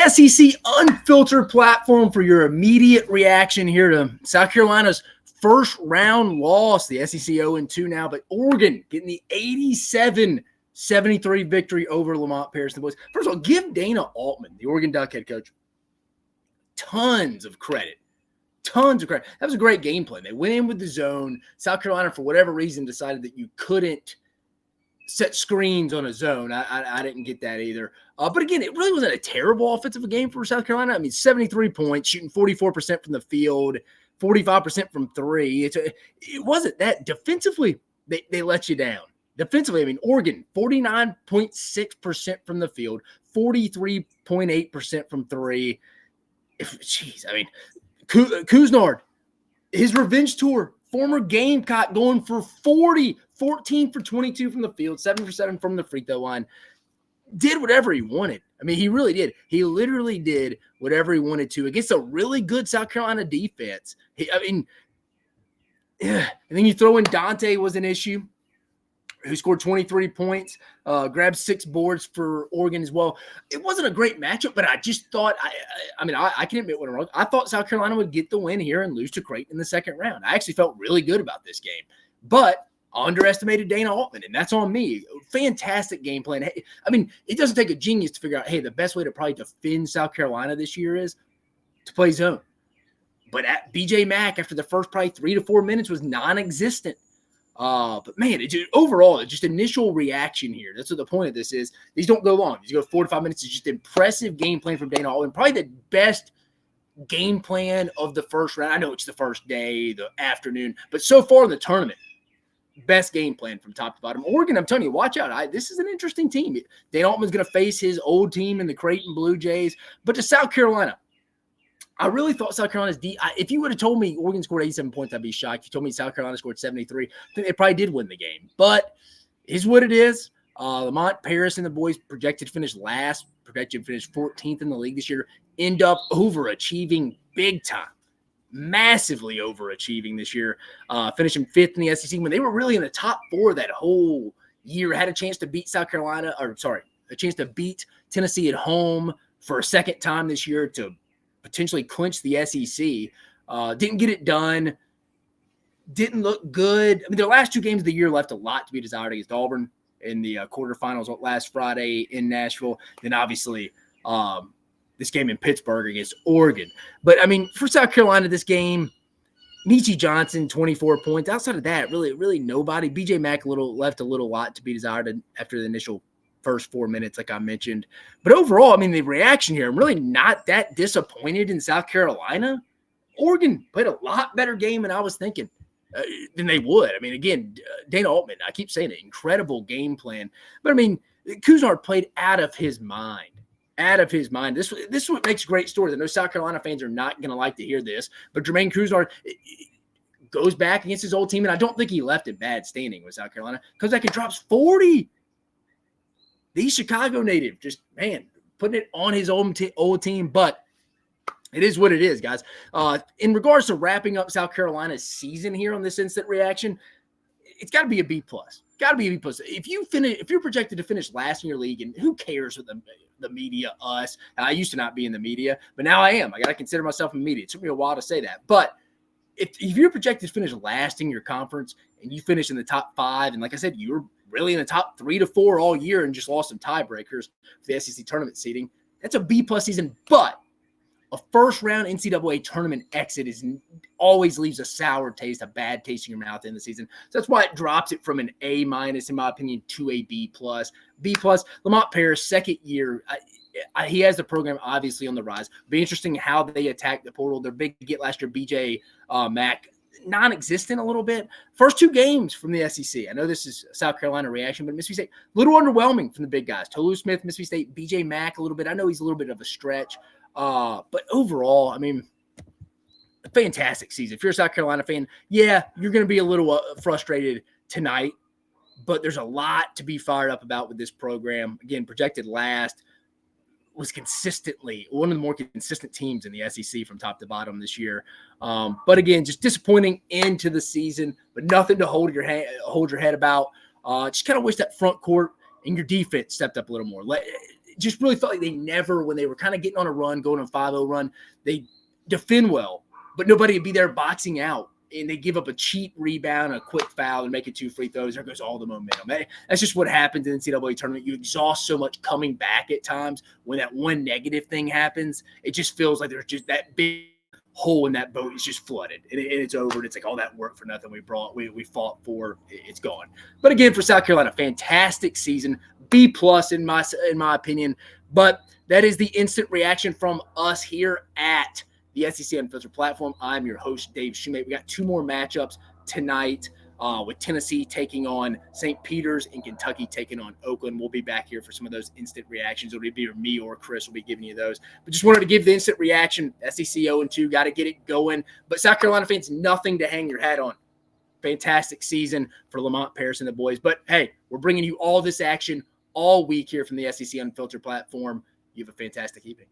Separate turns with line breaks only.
SEC Unfiltered platform for your immediate reaction here to South Carolina's first round loss. The SEC 0-2 now, but Oregon getting the 87-73 victory over Lamont Paris and the boys. First of all, give Dana Altman, the Oregon Duck head coach, tons of credit. Tons of credit. That was a great game plan. They went in with the zone. South Carolina, for whatever reason, decided that you couldn't set screens on a zone. I didn't get that either. But again, it really wasn't a terrible offensive game for South Carolina. I mean, 73 points, shooting 44% from the field, 45% from three. It wasn't that. Defensively, they let you down. Defensively, I mean, Oregon, 49.6% from the field, 43.8% from three. Jeez, I mean, Couisnard, his revenge tour, former Gamecock, going for 14 for 22 from the field, 7 for 7 from the free throw line. Did whatever he wanted. I mean, he really did. He literally did whatever he wanted to against a really good South Carolina defense. And then you throw in Dante was an issue, who scored 23 points, grabbed 6 boards for Oregon as well. It wasn't a great matchup, but I just thought, I can admit what I'm wrong. I thought South Carolina would get the win here and lose to Creighton in the second round. I actually felt really good about this game, but I underestimated Dana Altman, and that's on me. Fantastic game plan. Hey, I mean, it doesn't take a genius to figure out, hey, the best way to probably defend South Carolina this year is to play zone. But at BJ Mach, after the first probably 3 to 4 minutes, was non-existent. But man, overall, just initial reaction here. That's what the point of this is. These don't go long. These go 4 to 5 minutes. It's just impressive game plan from Dana Altman. Probably the best game plan of the first round. I know it's the first day, the afternoon, but so far in the tournament, best game plan from top to bottom. Oregon, I'm telling you, watch out. This is an interesting team. Dana Altman's going to face his old team in the Creighton Blue Jays. But to South Carolina, I really thought South Carolina's if you would have told me Oregon scored 87 points, I'd be shocked. If you told me South Carolina scored 73, I think they probably did win the game. But it is what it is. Lamont Paris and the boys projected to finish last, projected to finish 14th in the league this year, end up overachieving big time. Massively overachieving this year, finishing 5th in the SEC when they were really in the top 4 that whole year. Had a chance to beat a chance to beat Tennessee at home for a second time this year to potentially clinch the SEC. Didn't get it done. Didn't look good. I mean, their last 2 games of the year left a lot to be desired against Auburn in the quarterfinals last Friday in Nashville. Then obviously this game in Pittsburgh against Oregon. But, I mean, for South Carolina, this game, Meechie Johnson, 24 points. Outside of that, really nobody. BJ Mach left a little lot to be desired after the initial first 4 minutes, like I mentioned. But overall, I mean, the reaction here, I'm really not that disappointed in South Carolina. Oregon played a lot better game than I was thinking than they would. I mean, again, Dana Altman, I keep saying it, incredible game plan. But, I mean, Couisnard played out of his mind. This is what makes a great stories. I know South Carolina fans are not going to like to hear this, but Jermaine Couisnard goes back against his old team, and I don't think he left in bad standing with South Carolina. Comes back and drops 40. The Chicago native, just, man, putting it on his old team, but it is what it is, guys. In regards to wrapping up South Carolina's season here on this instant reaction, it's got to be a B+. Got to be a B+. If you're projected to finish last in your league, and who cares what the media, us. And I used to not be in the media, but now I am. I got to consider myself in media. It took me a while to say that. But if you're projected to finish last in your conference and you finish in the top 5, and like I said, you were really in the top 3 to 4 all year and just lost some tiebreakers for the SEC tournament seeding, that's a B+ season. But a first-round NCAA tournament exit always leaves a sour taste, a bad taste in your mouth in the season. So that's why it drops it from an A-, in my opinion, to a B+. B+, Lamont Paris, second year, he has the program obviously on the rise. It'll be interesting how they attack the portal. Their big get last year, BJ Mach, non-existent a little bit. First 2 games from the SEC. I know this is South Carolina reaction, but Mississippi State, a little underwhelming from the big guys. Tolu Smith, Mississippi State, BJ Mach a little bit. I know he's a little bit of a stretch. But overall, I mean, a fantastic season. If you're a South Carolina fan, yeah, you're going to be a little frustrated tonight, but there's a lot to be fired up about with this program. Again, projected last, was consistently one of the more consistent teams in the SEC from top to bottom this year. But again, just disappointing into the season, but nothing to hold your head about. Just kind of wish that front court and your defense stepped up a little more. just really felt like they never, when they were kind of getting on a run, going on a 5-0 run, they defend well, but nobody would be there boxing out. And they give up a cheap rebound, a quick foul, and make it 2 free throws. There goes all the momentum. That's just what happens in the NCAA tournament. You exhaust so much coming back at times when that one negative thing happens. It just feels like there's just that big hole in that boat is just flooded, and it's over. And it's like all that work for nothing. We fought for, it's gone. But again, for South Carolina, fantastic season, B+ in my opinion. But that is the instant reaction from us here at the SEC Unfiltered platform. I'm your host, Dave Shumate. We got 2 more matchups tonight with Tennessee taking on St. Peter's and Kentucky taking on Oakland. We'll be back here for some of those instant reactions. It'll be me or Chris will be giving you those. But just wanted to give the instant reaction. SEC 0-2, got to get it going. But South Carolina fans, nothing to hang your hat on. Fantastic season for Lamont Paris and the boys. But, hey, we're bringing you all this action all week here from the SEC Unfiltered platform. You have a fantastic evening.